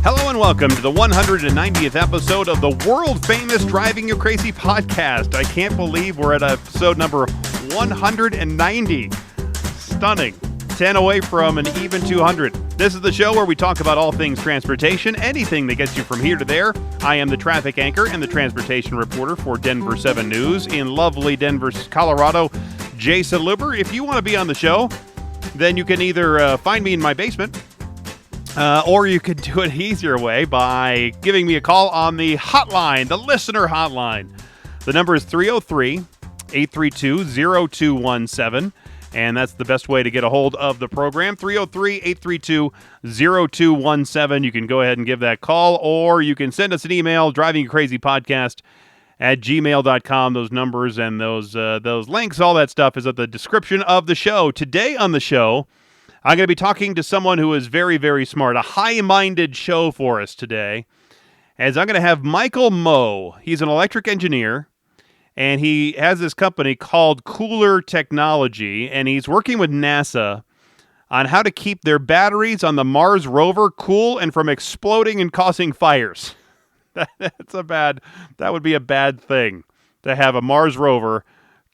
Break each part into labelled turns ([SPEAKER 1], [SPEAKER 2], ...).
[SPEAKER 1] Hello and welcome to the 190th episode of the world-famous Driving You Crazy podcast. I can't believe we're at episode number 190. Stunning. 10 away from an even 200. This is the show where we talk about all things transportation, anything that gets you from here to there. I am the traffic anchor and the transportation reporter for Denver 7 News in lovely Denver, Colorado, Jason Luber. If you want to be on the show, then you can either find me in my basement, or you could do it easier way by giving me a call on the hotline, the listener hotline. The number is 303-832-0217, and that's the best way to get a hold of the program, 303-832-0217. You can go ahead and give that call, or you can send us an email, DrivingYouCrazyPodcast at gmail.com. Those numbers and those links, all that stuff is at the description of the show. Today on the show, I'm going to be talking to someone who is very, very smart, a high-minded show for us today, as I'm going to have Michael Moe. He's an electric engineer, and he has this company called KULR Technology, and he's working with NASA on how to keep their batteries on the Mars rover cool and from exploding and causing fires. That would be a bad thing, to have a Mars rover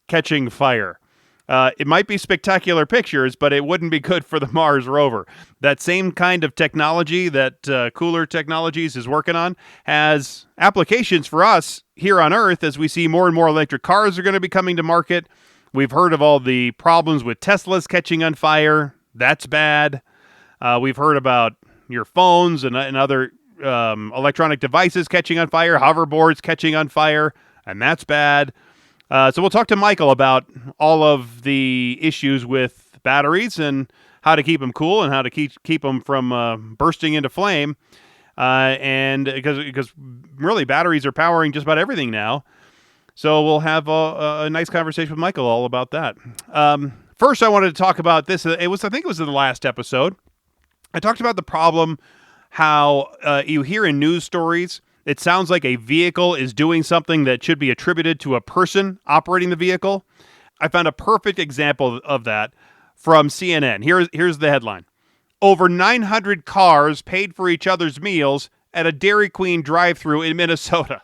[SPEAKER 1] catching fire. It might be spectacular pictures, but it wouldn't be good for the Mars rover. That same kind of technology that KULR Technologies is working on has applications for us here on Earth as we see more and more electric cars are going to be coming to market. We've heard of all the problems with Teslas catching on fire. That's bad. We've heard about your phones and other electronic devices catching on fire, hoverboards catching on fire, and that's bad. So we'll talk to Michael about all of the issues with batteries and how to keep them cool and how to keep them from bursting into flame. And because really batteries are powering just about everything now. So we'll have a nice conversation with Michael all about that. First, I wanted to talk about this. I think it was in the last episode. I talked about the problem, how you hear in news stories, it sounds like a vehicle is doing something that should be attributed to a person operating the vehicle. I found a perfect example of that from CNN. Here's the headline. Over 900 cars paid for each other's meals at a Dairy Queen drive-thru in Minnesota.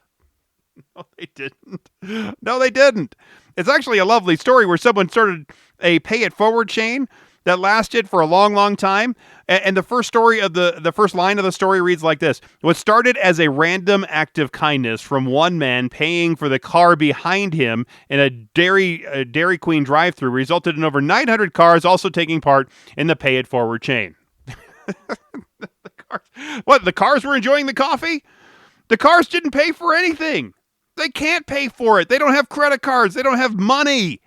[SPEAKER 1] No, they didn't. It's actually a lovely story where someone started a pay-it-forward chain that lasted for a long, long time. And the first line of the story reads like this. What started as a random act of kindness from one man paying for the car behind him in a Dairy Queen drive-thru resulted in over 900 cars also taking part in the pay-it-forward chain. The cars were enjoying the coffee? The cars didn't pay for anything. They can't pay for it. They don't have credit cards. They don't have money.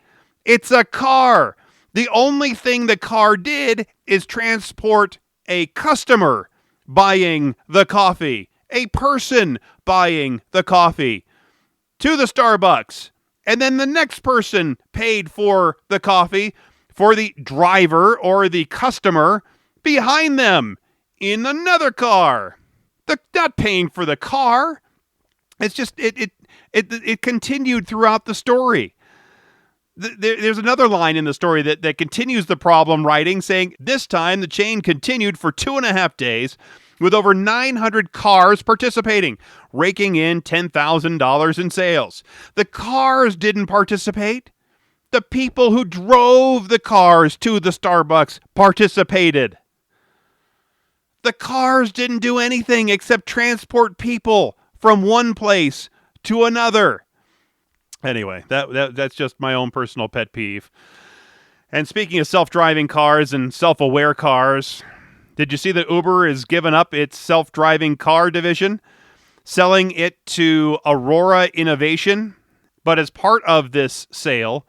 [SPEAKER 1] It's a car. The only thing the car did is transport a customer buying the coffee, a person buying the coffee to the Starbucks. And then the next person paid for the coffee for the driver or the customer behind them in another car. Not paying for the car. It's just, it continued throughout the story. There's another line in the story that continues the problem, writing, saying, this time the chain continued for 2.5 days with over 900 cars participating, raking in $10,000 in sales. The cars didn't participate. The people who drove the cars to the Starbucks participated. The cars didn't do anything except transport people from one place to another. Anyway, that's just my own personal pet peeve. And speaking of self-driving cars and self-aware cars, did you see that Uber has given up its self-driving car division, selling it to Aurora Innovation? But as part of this sale,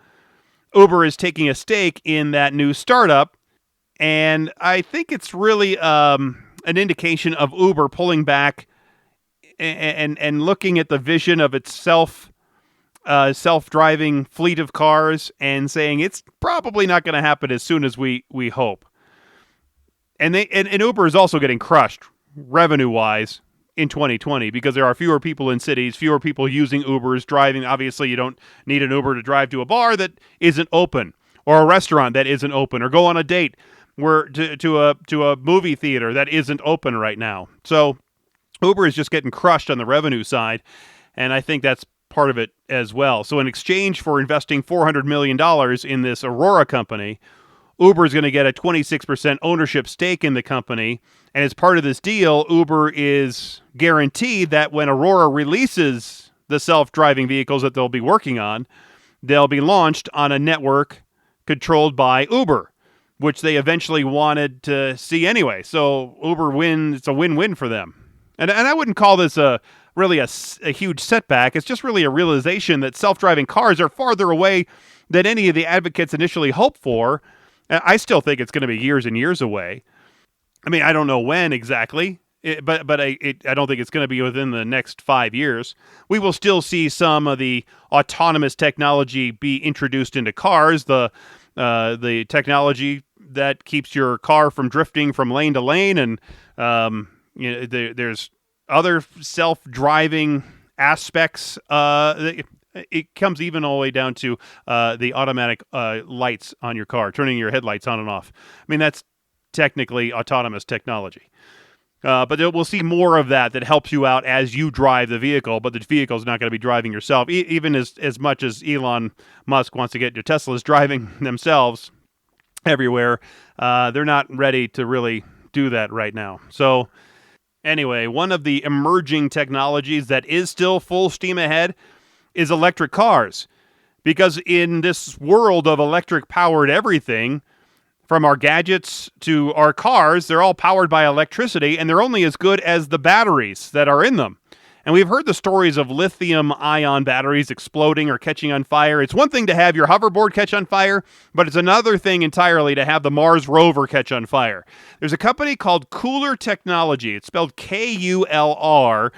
[SPEAKER 1] Uber is taking a stake in that new startup, and I think it's really an indication of Uber pulling back and looking at the vision of its self-driving fleet of cars and saying it's probably not going to happen as soon as we hope. And Uber is also getting crushed revenue-wise in 2020 because there are fewer people in cities, fewer people using Ubers, driving. Obviously, you don't need an Uber to drive to a bar that isn't open or a restaurant that isn't open or go on a date to a movie theater that isn't open right now. So Uber is just getting crushed on the revenue side, and I think that's part of it as well. So in exchange for investing $400 million in this Aurora company, Uber is going to get a 26% ownership stake in the company. And as part of this deal, Uber is guaranteed that when Aurora releases the self-driving vehicles that they'll be working on, they'll be launched on a network controlled by Uber, which they eventually wanted to see anyway. So Uber wins. It's a win-win for them. And I wouldn't call this really a huge setback. It's just really a realization that self-driving cars are farther away than any of the advocates initially hoped for. I still think it's going to be years and years away. I mean, I don't know when exactly, but I don't think it's going to be within the next 5 years. We will still see some of the autonomous technology be introduced into cars. The technology that keeps your car from drifting from lane to lane, and there's other self-driving aspects. It comes even all the way down to the automatic lights on your car, turning your headlights on and off. I mean, that's technically autonomous technology. But we'll see more of that helps you out as you drive the vehicle, but the vehicle is not going to be driving yourself. Even as much as Elon Musk wants to get your Teslas driving themselves everywhere, they're not ready to really do that right now. So anyway, one of the emerging technologies that is still full steam ahead is electric cars. Because in this world of electric-powered everything, from our gadgets to our cars, they're all powered by electricity, and they're only as good as the batteries that are in them. And we've heard the stories of lithium-ion batteries exploding or catching on fire. It's one thing to have your hoverboard catch on fire, but it's another thing entirely to have the Mars rover catch on fire. There's a company called KULR Technology. It's spelled KULR,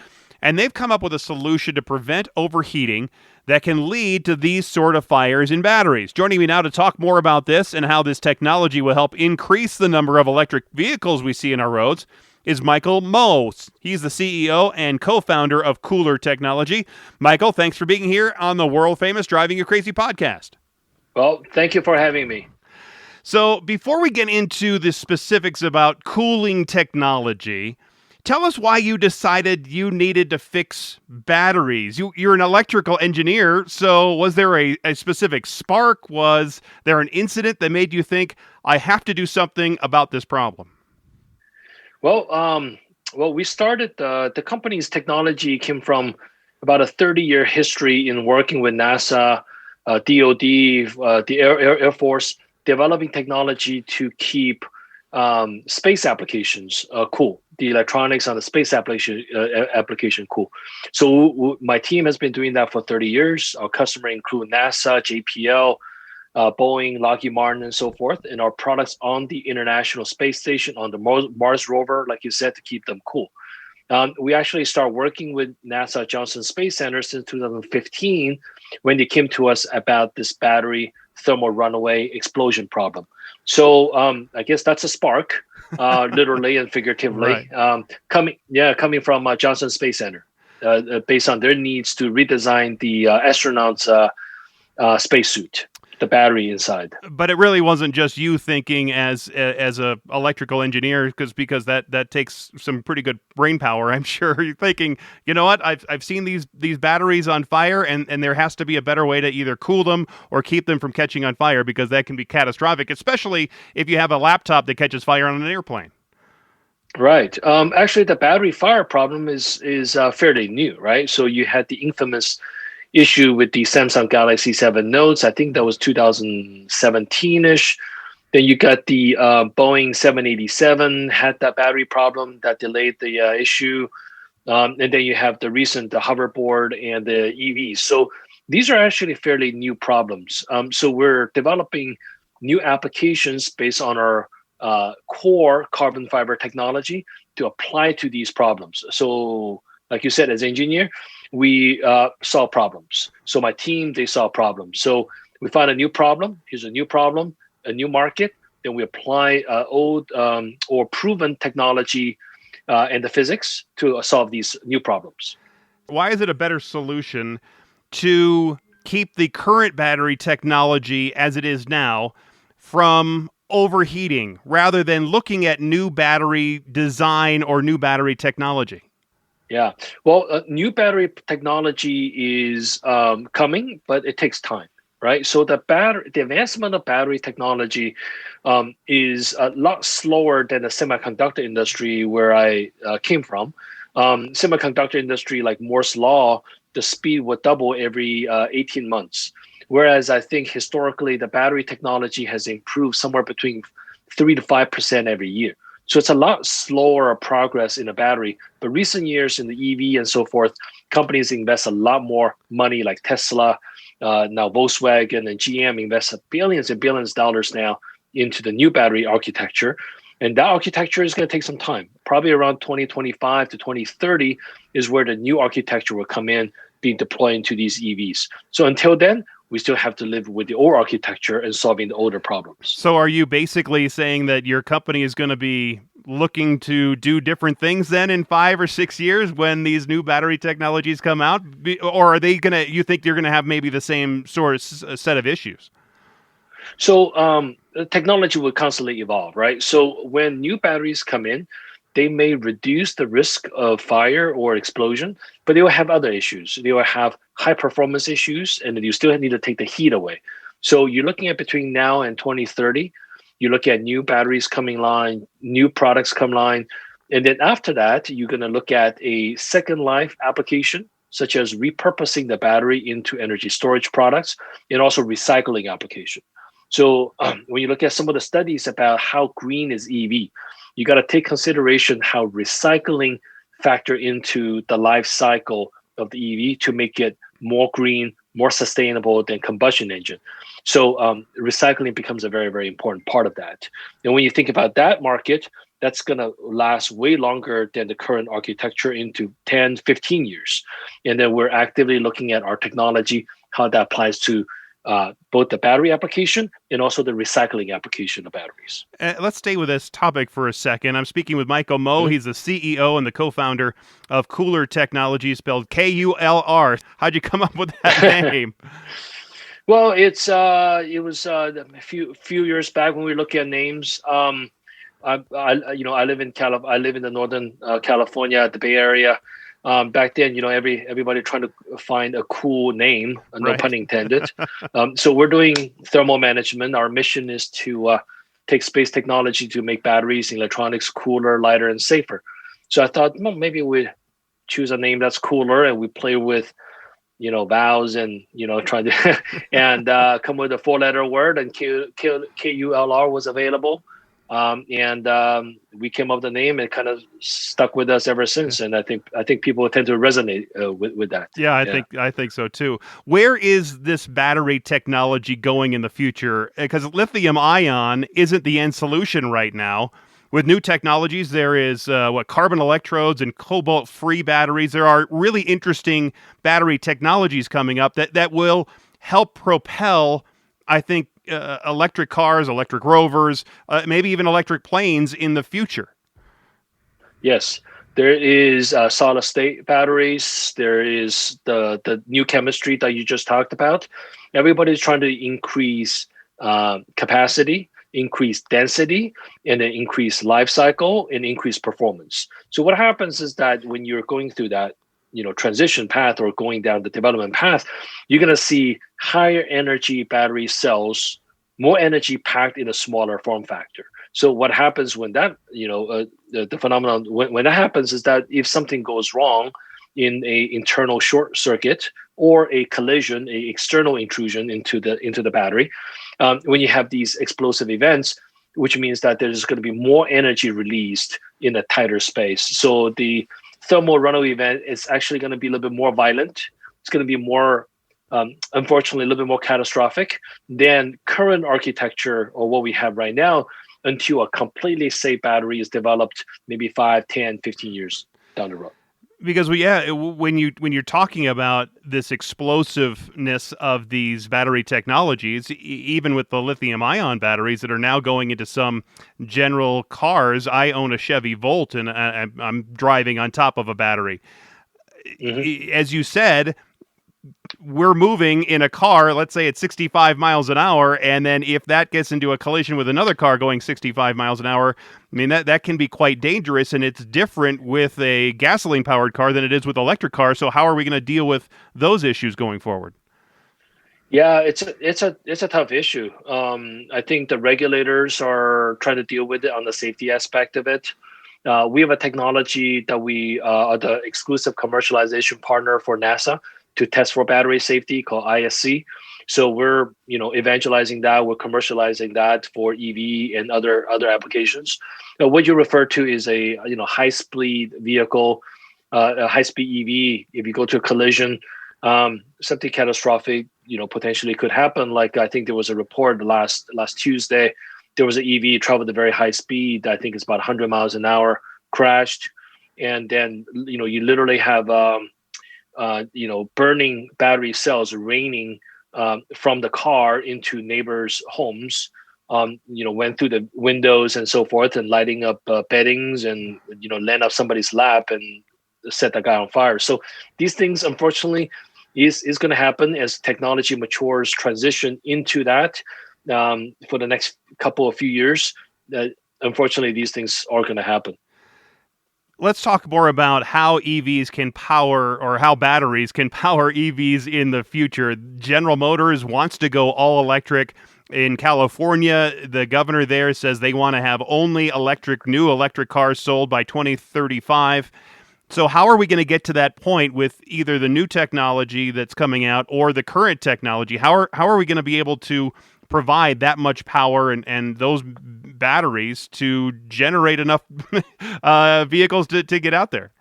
[SPEAKER 1] and they've come up with a solution to prevent overheating that can lead to these sort of fires in batteries. Joining me now to talk more about this and how this technology will help increase the number of electric vehicles we see in our roads is Michael Moe. He's the CEO and co-founder of KULR Technology. Michael, thanks for being here on the world-famous Driving You Crazy podcast.
[SPEAKER 2] Well, thank you for having me.
[SPEAKER 1] So before we get into the specifics about cooling technology, tell us why you decided you needed to fix batteries. You're an electrical engineer, so was there a specific spark? Was there an incident that made you think, I have to do something about this problem?
[SPEAKER 2] Well, we started the company's technology came from about a 30-year history in working with NASA, DoD, the Air Force, developing technology to keep space applications cool. The electronics on the space application cool. So my team has been doing that for 30 years. Our customer include NASA, JPL, Boeing, Lockheed Martin, and so forth. And our products on the International Space Station, on the Mars rover, like you said, to keep them cool. We actually start working with NASA Johnson Space Center since 2015 when they came to us about this battery thermal runaway explosion problem. So I guess that's a spark, literally and figuratively,
[SPEAKER 1] right.
[SPEAKER 2] coming from Johnson Space Center, based on their needs to redesign the astronaut's spacesuit, the battery inside.
[SPEAKER 1] But it really wasn't just you thinking as a electrical engineer, because that takes some pretty good brain power. I'm sure you're thinking, you know what? I've seen these batteries on fire, and there has to be a better way to either cool them or keep them from catching on fire, because that can be catastrophic, especially if you have a laptop that catches fire on an airplane.
[SPEAKER 2] Right. Actually, the battery fire problem is fairly new, right? So you had the infamous issue with the Samsung Galaxy 7 Notes. I think that was 2017-ish. Then you got the Boeing 787 had that battery problem that delayed the issue. And then you have the recent hoverboard and the EVs. So these are actually fairly new problems. So we're developing new applications based on our core carbon fiber technology to apply to these problems. So like you said, as engineer, we solve problems. So my team, they solve problems. So we find a new problem. Here's a new problem, a new market. Then we apply old or proven technology and the physics to solve these new problems.
[SPEAKER 1] Why is it a better solution to keep the current battery technology as it is now from overheating rather than looking at new battery design or new battery technology?
[SPEAKER 2] Yeah. Well, new battery technology is coming, but it takes time, right? So the advancement of battery technology is a lot slower than the semiconductor industry where I came from. Semiconductor industry, like Moore's law, the speed would double every 18 months. Whereas I think historically the battery technology has improved somewhere between 3 to 5% every year. So it's a lot slower progress in a battery. But recent years in the EV and so forth, companies invest a lot more money, like Tesla, now Volkswagen and GM invest billions and billions of dollars now into the new battery architecture. And that architecture is going to take some time. Probably around 2025 to 2030 is where the new architecture will come in, being deployed into these EVs. So until then, we still have to live with the old architecture and solving the older problems.
[SPEAKER 1] So are you basically saying that your company is going to be looking to do different things then in 5 or 6 years when these new battery technologies come out? Or are they going to, you think you're going to have maybe the same sort of set of issues?
[SPEAKER 2] So the technology will constantly evolve, right? So when new batteries come in, they may reduce the risk of fire or explosion, but they will have other issues. They will have high performance issues, and you still need to take the heat away. So you're looking at between now and 2030, you look at new batteries coming line, new products come line, and then after that, you're going to look at a second life application, such as repurposing the battery into energy storage products and also recycling application. So when you look at some of the studies about how green is EV, you got to take consideration how recycling factor into the life cycle of the EV to make it more green, more sustainable than combustion engine. So recycling becomes a very, very important part of that. And when you think about that market, that's going to last way longer than the current architecture into 10, 15 years. And then we're actively looking at our technology, how that applies to both the battery application and also the recycling application of batteries.
[SPEAKER 1] Let's stay with this topic for a second. I'm speaking with Michael Moe.
[SPEAKER 2] Mhm.
[SPEAKER 1] He's the CEO and the co-founder of KULR Technologies, spelled KULR. How'd you come up with that name?
[SPEAKER 2] Well, it was a few years back when we look at names. I live in I live in the northern California, the Bay Area. Back then, everybody trying to find a cool name, no
[SPEAKER 1] Right.
[SPEAKER 2] pun intended. So we're doing thermal management. Our mission is to take space technology to make batteries, electronics cooler, lighter, and safer. So I thought, well, maybe we choose a name that's cooler, and we play with vowels and trying to and come with a 4-letter word, and KULR was available. And we came up with the name, and kind of stuck with us ever since. And I think people tend to resonate with that.
[SPEAKER 1] Yeah, I think so too. Where is this battery technology going in the future? Because lithium ion isn't the end solution right now. With new technologies, there is carbon electrodes and cobalt-free batteries. There are really interesting battery technologies coming up that will help propel, I think, electric cars, electric rovers, maybe even electric planes in the future.
[SPEAKER 2] Yes, there is solid state batteries. There is the new chemistry that you just talked about. Everybody's trying to increase capacity, increase density, and then increase life cycle and increase performance. So what happens is that when you're going through that transition path or going down the development path, you're going to see higher energy battery cells, more energy packed in a smaller form factor. So what happens when that the phenomenon when that happens is that if something goes wrong in a internal short circuit or a collision, a external intrusion into the battery, when you have these explosive events, which means that there's going to be more energy released in a tighter space. So the thermal runaway event is actually going to be a little bit more violent. It's going to be more, unfortunately, a little bit more catastrophic than current architecture or what we have right now, until a completely safe battery is developed maybe 5, 10, 15 years down the road.
[SPEAKER 1] Because when you're talking about this explosiveness of these battery technologies, even with the lithium ion batteries that are now going into some general cars, I own a Chevy Volt and I'm driving on top of a battery.
[SPEAKER 2] Mm-hmm.
[SPEAKER 1] As you said, we're moving in a car, let's say at 65 miles an hour, and then if that gets into a collision with another car going 65 miles an hour, I mean, that can be quite dangerous, and it's different with a gasoline-powered car than it is with electric cars. So how are we going to deal with those issues going forward?
[SPEAKER 2] Yeah, it's a tough issue. I think the regulators are trying to deal with it on the safety aspect of it. We have a technology that we are the exclusive commercialization partner for NASA to test for battery safety called ISC. So we're evangelizing that. We're commercializing that for EV and other applications. What you refer to is a high speed vehicle, a high speed EV. If you go to a collision, something catastrophic potentially could happen. Like I think there was a report last Tuesday. There was an EV traveled at very high speed. I think it's about 100 miles an hour, crashed, and then you literally have burning battery cells raining from the car into neighbors' homes. Went through the windows and so forth, and lighting up beddings, and land up somebody's lap and set the guy on fire. So these things, unfortunately, is going to happen as technology matures, transition into that for the next few years. Unfortunately, these things are going to happen.
[SPEAKER 1] Let's talk more about how EVs can power, or how batteries can power EVs in the future. General Motors wants to go all electric. In California, the governor there says they want to have only new electric cars sold by 2035. So how are we going to get to that point with either the new technology that's coming out or the current technology? How are we going to be able to provide that much power and those batteries to generate enough vehicles to get out there?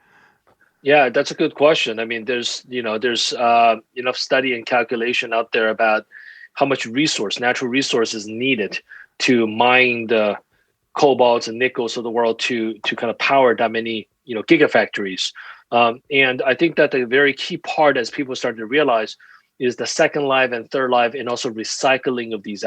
[SPEAKER 2] Yeah, that's a good question. I mean, there's enough study and calculation out there about how much natural resource is needed to mine the cobalts and nickels of the world to kind of power that many gigafactories. And I think that the very key part, as people start to realize, is the second life and third life, and also recycling of these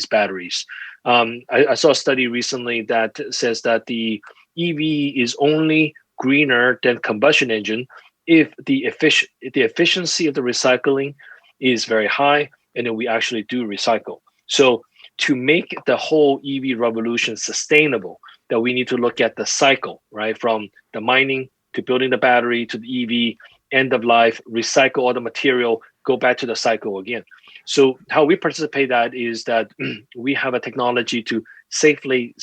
[SPEAKER 2] batteries. I saw a study recently that says that the EV is only greener than combustion engine if the efficiency of the recycling is very high, and then we actually do recycle. So to make the whole EV revolution sustainable, that we need to look at the cycle, right? From the mining to building the battery to the EV, end of life, recycle all the material, go back to the cycle again. So how we participate that is that we have a technology to safely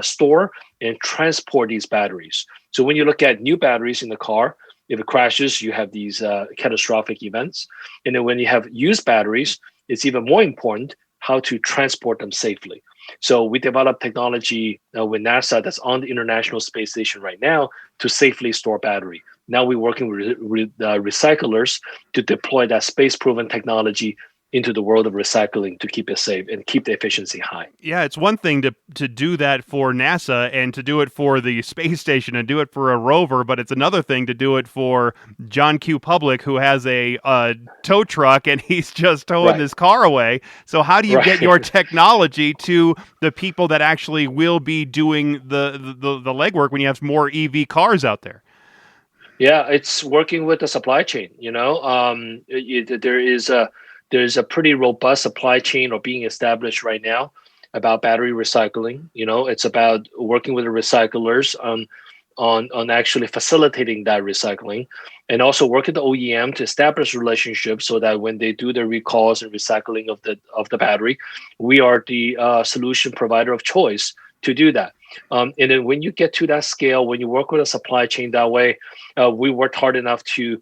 [SPEAKER 2] store and transport these batteries. So when you look at new batteries in the car, if it crashes, you have these catastrophic events. And then when you have used batteries, it's even more important how to transport them safely. So we developed technology with NASA that's on the International Space Station right now to safely store battery. Now we're working with recyclers to deploy that space-proven technology into the world of recycling to keep it safe and keep the efficiency high.
[SPEAKER 1] Yeah, it's one thing to do that for NASA and to do it for the space station and do it for a rover, but it's another thing to do it for John Q. Public, who has a tow truck and he's just towing this car away. So how do you get your technology to the people that actually will be doing the legwork when you have more EV cars out there?
[SPEAKER 2] Yeah, it's working with the supply chain. There's a pretty robust supply chain or being established right now about battery recycling. It's about working with the recyclers on actually facilitating that recycling, and also work with the OEM to establish relationships so that when they do their recalls and recycling of the battery, we are the solution provider of choice to do that. And then when you get to that scale, when you work with a supply chain that way, we worked hard enough to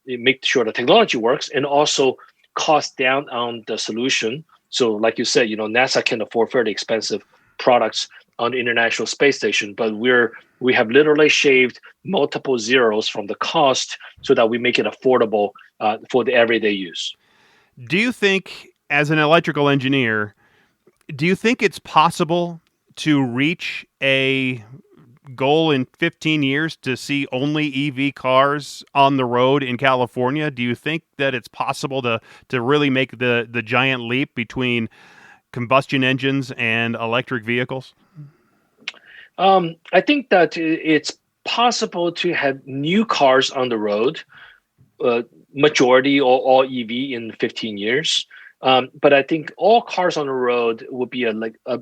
[SPEAKER 2] make sure the technology works and also cost down on the solution. So like you said, NASA can afford fairly expensive products on the International Space Station, but we have literally shaved multiple zeros from the cost so that we make it affordable for the everyday use.
[SPEAKER 1] Do you think, as an electrical engineer, do you think it's possible to reach a goal in 15 years to see only EV cars on the road in California? Do you think that it's possible to really make the giant leap between combustion engines and electric vehicles?
[SPEAKER 2] I think that it's possible to have new cars on the road, majority or all EV in 15 years. But I think all cars on the road would be a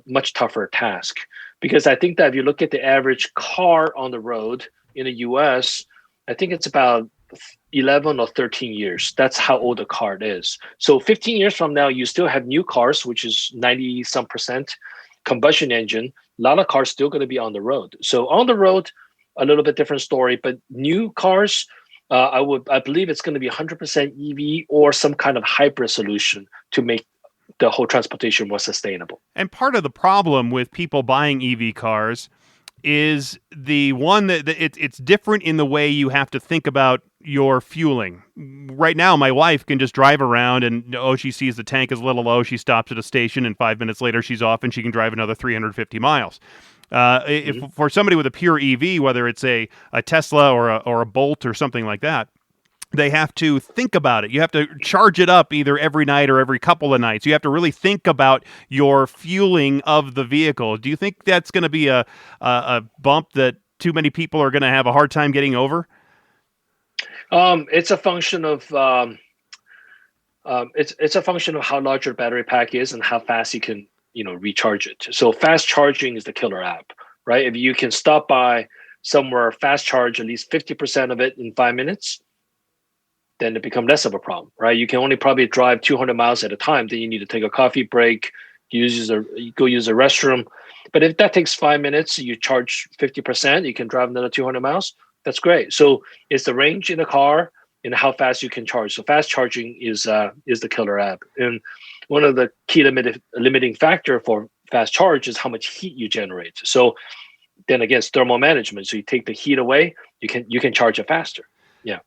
[SPEAKER 2] much tougher task, because I think that if you look at the average car on the road in the US, I think it's about 11 or 13 years. That's how old the car is. So 15 years from now, you still have new cars, which is 90 some percent combustion engine. A lot of cars still going to be on the road. So on the road, a little bit different story, but new cars, I believe it's going to be 100% EV or some kind of hybrid solution to make the whole transportation more sustainable.
[SPEAKER 1] And part of the problem with people buying EV cars is the one that it's different in the way you have to think about your fueling. Right now, my wife can just drive around and, she sees the tank is a little low. She stops at a station and 5 minutes later she's off and she can drive another 350 miles. If for somebody with a pure EV, whether it's a Tesla or a Bolt or something like that, they have to think about it. You have to charge it up either every night or every couple of nights. You have to really think about your fueling of the vehicle. Do you think that's going to be a bump that too many people are going to have a hard time getting over?
[SPEAKER 2] It's a function of it's a function of how large your battery pack is and how fast you can recharge it. So fast charging is the killer app, right? If you can stop by somewhere, fast charge at least 50% of it in 5 minutes, then it becomes less of a problem, right? You can only probably drive 200 miles at a time. Then you need to take a coffee break, go use a restroom. But if that takes 5 minutes, you charge 50%, you can drive another 200 miles. That's great. So it's the range in the car and how fast you can charge. So fast charging is the killer app. And one of the key limiting factor for fast charge is how much heat you generate. So then again, it's thermal management. So you take the heat away, you can charge it faster. Yeah.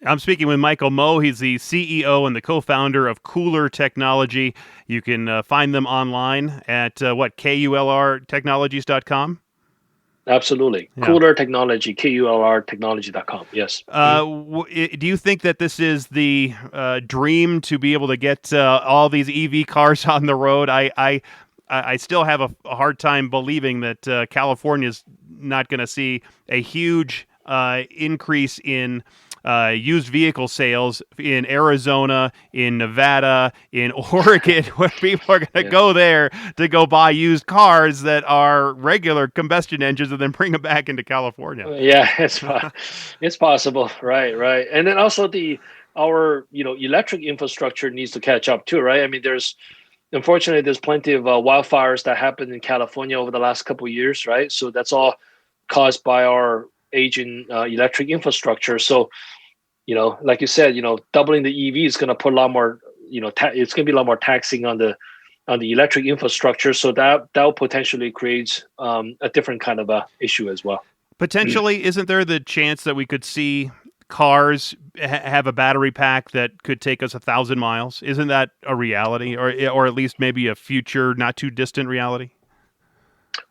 [SPEAKER 1] I'm speaking with Michael Moe. He's the CEO and the co-founder of KULR Technology. You can find them online at KULRtechnologies.com.
[SPEAKER 2] Absolutely. Yeah. KULR Technology, KULRtechnology.com. Yes.
[SPEAKER 1] Do you think that this is the dream to be able to get all these EV cars on the road? I still have a hard time believing that California's not going to see a huge increase in used vehicle sales in Arizona, in Nevada, in Oregon, where people are going to go there to go buy used cars that are regular combustion engines and then bring them back into California.
[SPEAKER 2] Yeah, it's possible. Right. And then also our electric infrastructure needs to catch up too, right? I mean, unfortunately, there's plenty of wildfires that happened in California over the last couple of years, right? So that's all caused by our aging electric infrastructure. So, like you said, doubling the EV is going to put a lot more, it's going to be a lot more taxing on the electric infrastructure. So that will potentially create a different kind of a issue as well.
[SPEAKER 1] Potentially, isn't there the chance that we could see cars have a battery pack that could take us 1,000 miles? Isn't that a reality, or at least maybe a future, not too distant reality?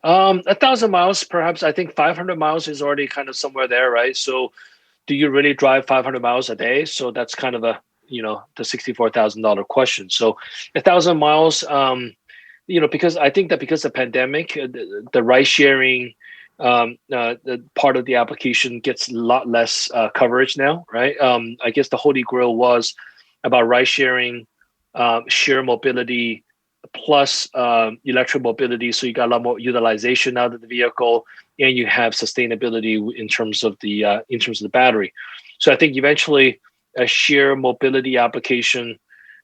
[SPEAKER 2] 1,000 miles, perhaps. I think 500 miles is already kind of somewhere there, right? So do you really drive 500 miles a day? So that's kind of the $64,000 question. So 1,000 miles, because I think that because of the pandemic, the ride sharing, the part of the application gets a lot less coverage now, right? I guess the holy grail was about ride sharing, share mobility, plus electric mobility. So you got a lot more utilization out of the vehicle, and you have sustainability in terms of the battery. So I think eventually a sheer mobility application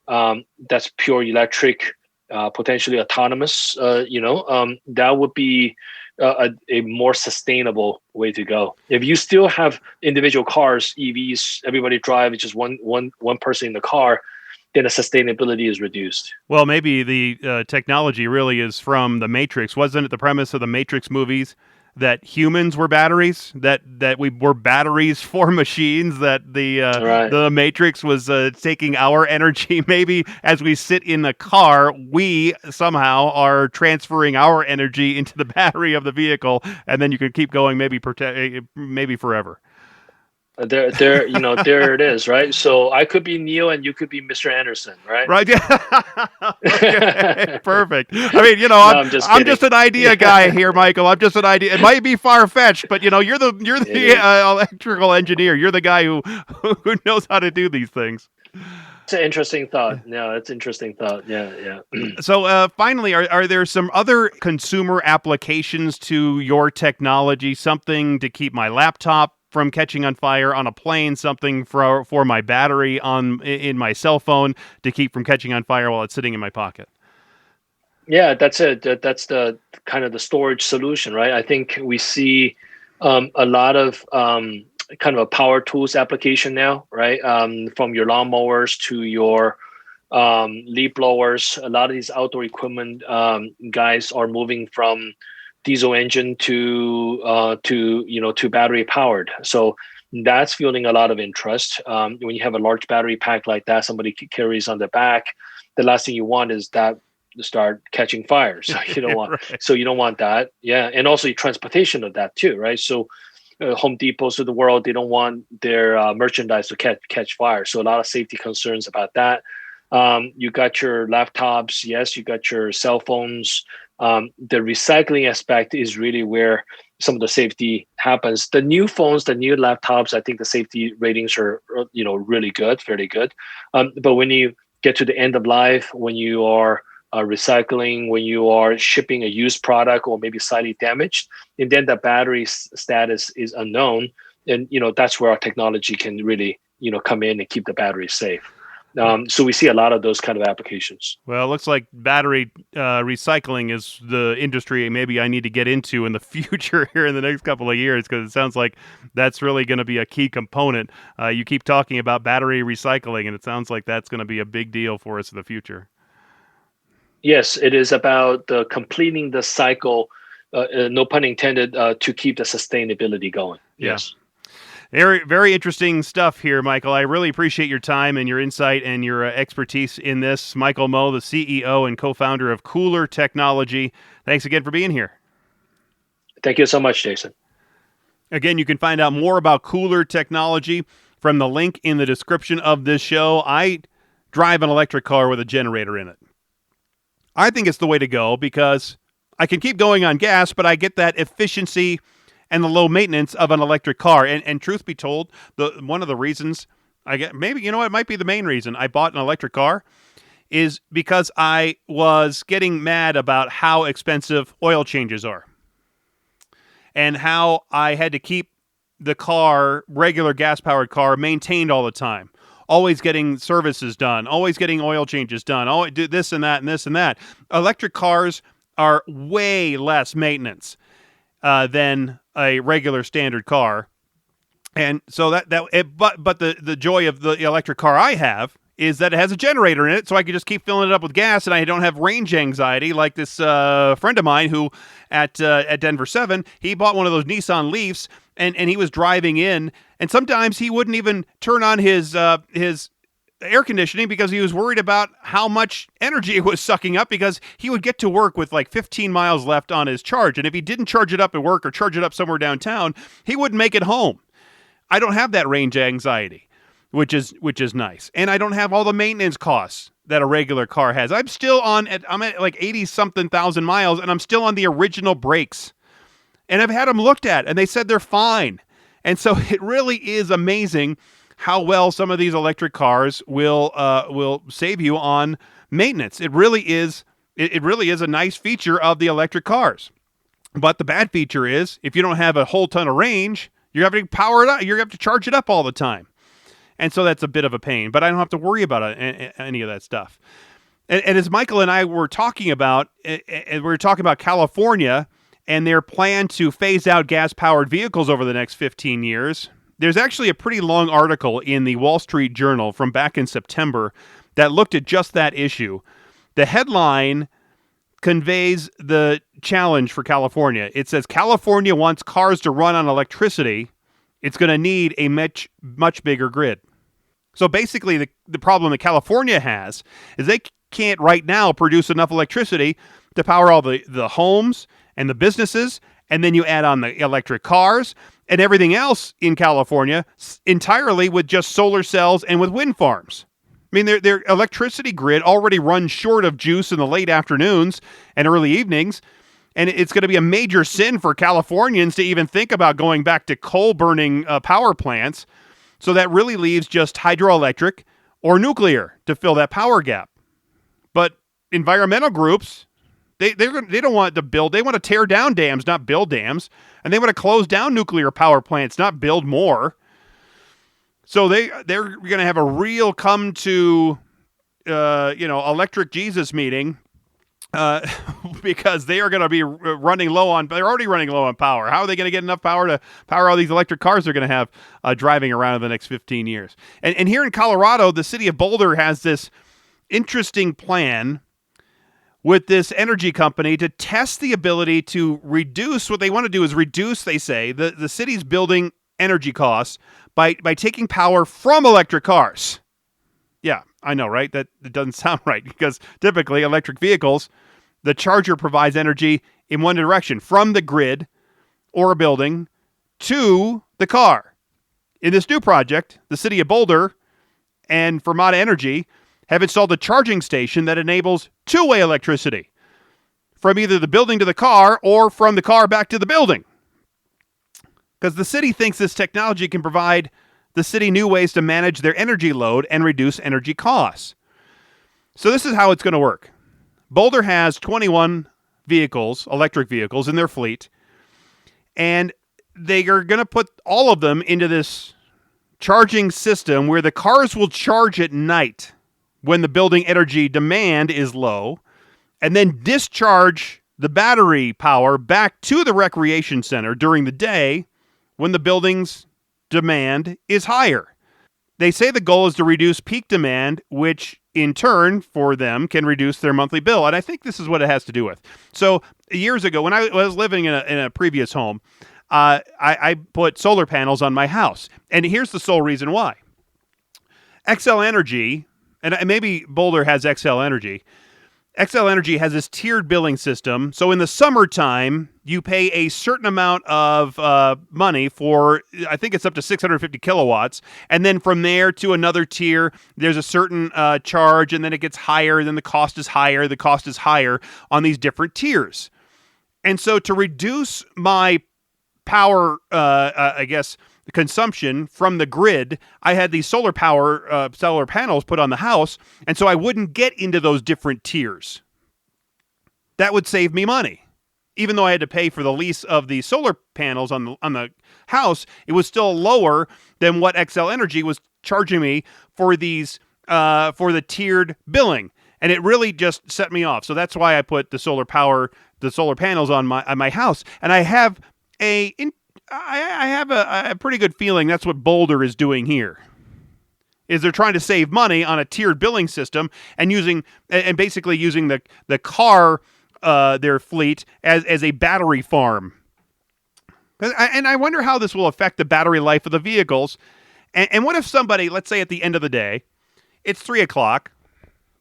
[SPEAKER 2] that's pure electric, potentially autonomous, that would be a more sustainable way to go. If you still have individual cars, EVs, everybody drive, it's just one person in the car, then the sustainability is reduced.
[SPEAKER 1] Well, maybe the technology really is from the Matrix. Wasn't it the premise of the Matrix movies that humans were batteries, that we were batteries for machines, that the Matrix was taking our energy? Maybe as we sit in the car, we somehow are transferring our energy into the battery of the vehicle, and then you can keep going maybe forever.
[SPEAKER 2] There, there it is, right? So I could be Neo and you could be Mr. Anderson, right?
[SPEAKER 1] Right? Okay, perfect. I mean,
[SPEAKER 2] No, I'm just
[SPEAKER 1] I'm
[SPEAKER 2] kidding.
[SPEAKER 1] just an idea guy here, Michael. I'm just an idea. It might be far fetched, but you're the
[SPEAKER 2] It is.
[SPEAKER 1] electrical engineer. You're the guy who knows how to do these things.
[SPEAKER 2] It's an interesting thought. No, it's interesting thought. Yeah, yeah.
[SPEAKER 1] So finally, are there some other consumer applications to your technology? Something to keep my laptop from catching on fire on a plane, something for my battery in my cell phone to keep from catching on fire while it's sitting in my pocket.
[SPEAKER 2] Yeah, that's it. That's the kind of the storage solution, right? I think we see a lot of kind of a power tools application now, right? From your lawnmowers to your leaf blowers. A lot of these outdoor equipment guys are moving from diesel engine to battery powered. So that's fueling a lot of interest. When you have a large battery pack like that, somebody carries on the back. The last thing you want is that to start catching fire. So you don't want.
[SPEAKER 1] Right.
[SPEAKER 2] So you don't want that. Yeah, and also your transportation of that too, right? So Home Depots of the world, they don't want their merchandise to catch fire. So a lot of safety concerns about that. You got your laptops, yes, you got your cell phones. The recycling aspect is really where some of the safety happens. The new phones, the new laptops, I think the safety ratings are really good, fairly good. But when you get to the end of life, when you are recycling, when you are shipping a used product or maybe slightly damaged, and then the battery status is unknown, and that's where our technology can really come in and keep the battery safe. So we see a lot of those kind of applications.
[SPEAKER 1] Well, it looks like battery recycling is the industry maybe I need to get into in the future here in the next couple of years, because it sounds like that's really going to be a key component. You keep talking about battery recycling, and it sounds like that's going to be a big deal for us in the future.
[SPEAKER 2] Yes, it is about completing the cycle, no pun intended, to keep the sustainability going.
[SPEAKER 1] Yeah.
[SPEAKER 2] Yes.
[SPEAKER 1] Very, very interesting stuff here, Michael. I really appreciate your time and your insight and your expertise in this. Michael Moe, the CEO and co-founder of KULR Technology. Thanks again for being here.
[SPEAKER 2] Thank you so much, Jason.
[SPEAKER 1] Again, you can find out more about KULR Technology from the link in the description of this show. I drive an electric car with a generator in it. I think it's the way to go because I can keep going on gas, but I get that efficiency and the low maintenance of an electric car. And truth be told, one of the reasons I get, maybe, it might be the main reason I bought an electric car is because I was getting mad about how expensive oil changes are and how I had to keep the car, regular gas-powered car, maintained all the time. Always getting services done, always getting oil changes done, always do this and that and this and that. Electric cars are way less maintenance than a regular standard car. And so but the joy of the electric car I have is that it has a generator in it, so I can just keep filling it up with gas, and I don't have range anxiety like this friend of mine who at Denver 7, he bought one of those Nissan Leafs, and he was driving in, and sometimes he wouldn't even turn on his air conditioning because he was worried about how much energy it was sucking up, because he would get to work with like 15 miles left on his charge, and if he didn't charge it up at work or charge it up somewhere downtown, he wouldn't make it home. I don't have that range anxiety, which is nice. And I don't have all the maintenance costs that a regular car has. I'm at like 80 something thousand miles, and I'm still on the original brakes. And I've had them looked at, and they said they're fine. And so it really is amazing how well some of these electric cars will save you on maintenance. It really is a nice feature of the electric cars. But the bad feature is if you don't have a whole ton of range, you're having to power it up. You're going to have to charge it up all the time. And so that's a bit of a pain, but I don't have to worry about any of that stuff. And as Michael and I were talking about, California and their plan to phase out gas-powered vehicles over the next 15 years, there's actually a pretty long article in the Wall Street Journal from back in September that looked at just that issue. The headline conveys the challenge for California. It says, California wants cars to run on electricity. It's going to need a much bigger grid. So basically, the problem that California has is they can't right now produce enough electricity to power all the homes and the businesses and then you add on the electric cars and everything else in California entirely with just solar cells and with wind farms. I mean, their electricity grid already runs short of juice in the late afternoons and early evenings, and it's going to be a major sin for Californians to even think about going back to coal-burning power plants. So that really leaves just hydroelectric or nuclear to fill that power gap. But environmental groups, they don't want to build. They want to tear down dams, not build dams. And they want to close down nuclear power plants, not build more. So they're going to have a real come to, electric Jesus meeting because they are going to be running low on. They're already running low on power. How are they going to get enough power to power all these electric cars they're going to have driving around in the next 15 years? And here in Colorado, the city of Boulder has this interesting plan with this energy company to test the ability to reduce. What they want to do is reduce, they say, the city's building energy costs by taking power from electric cars. Yeah, I know, right? That doesn't sound right, because typically electric vehicles, the charger provides energy in one direction, from the grid or a building to the car. In this new project, the city of Boulder and Vermont Energy have installed a charging station that enables two-way electricity from either the building to the car or from the car back to the building. Because the city thinks this technology can provide the city new ways to manage their energy load and reduce energy costs. So this is how it's going to work. Boulder has 21 vehicles, electric vehicles, in their fleet, and they are going to put all of them into this charging system where the cars will charge at night when the building energy demand is low, and then discharge the battery power back to the recreation center during the day when the building's demand is higher. They say the goal is to reduce peak demand, which in turn for them can reduce their monthly bill. And I think this is what it has to do with. So years ago, when I was living in a previous home, I put solar panels on my house. And here's the sole reason why. XL Energy, and maybe Boulder has XL Energy. XL Energy has this tiered billing system. So in the summertime, you pay a certain amount of money for, I think it's up to 650 kilowatts. And then from there to another tier, there's a certain charge, and then it gets higher, and then the cost is higher on these different tiers. And so to reduce my power, consumption from the grid, I had these solar panels put on the house, and so I wouldn't get into those different tiers. That would save me money. Even though I had to pay for the lease of the solar panels on the house, it was still lower than what XL Energy was charging me for these for the tiered billing, and it really just set me off. So that's why I put the solar panels on my house, and I have a pretty good feeling that's what Boulder is doing here. Is they're trying to save money on a tiered billing system and basically using the car, their fleet as a battery farm. And I wonder how this will affect the battery life of the vehicles. And what if somebody, let's say at the end of the day, it's 3:00,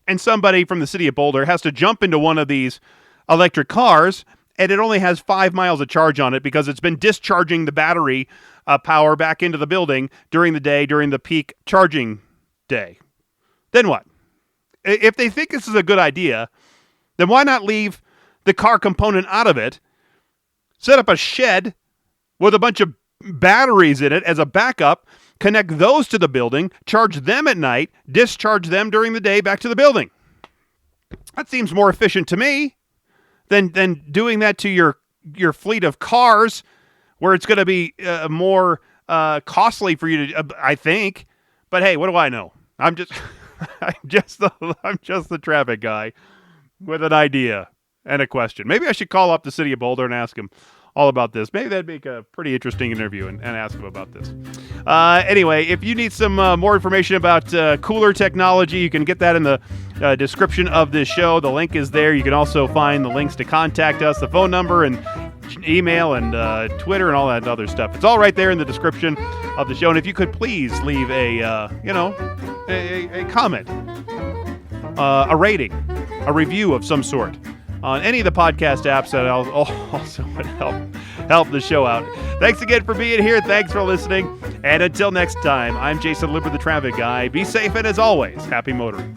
[SPEAKER 1] and somebody from the city of Boulder has to jump into one of these electric cars, and it only has 5 miles of charge on it because it's been discharging the battery power back into the building during the day, during the peak charging day. Then what? If they think this is a good idea, then why not leave the car component out of it, set up a shed with a bunch of batteries in it as a backup, connect those to the building, charge them at night, discharge them during the day back to the building? That seems more efficient to me than doing that to your fleet of cars, where it's going to be more costly for you to, I think. But hey, what do I know? I'm just the traffic guy with an idea and a question. Maybe I should call up the city of Boulder and ask them all about this. Maybe that'd make a pretty interesting interview and ask them about this. Anyway, if you need some more information about KULR Technology, you can get that in the description of this show. The link is there. You can also find the links to contact us, the phone number and email and Twitter and all that other stuff. It's all right there in the description of the show. And if you could please leave a comment, a rating, a review of some sort. on any of the podcast apps that also would help the show out. Thanks again for being here. Thanks for listening. And until next time, I'm Jason Lipper, the traffic guy. Be safe, and as always, happy motoring.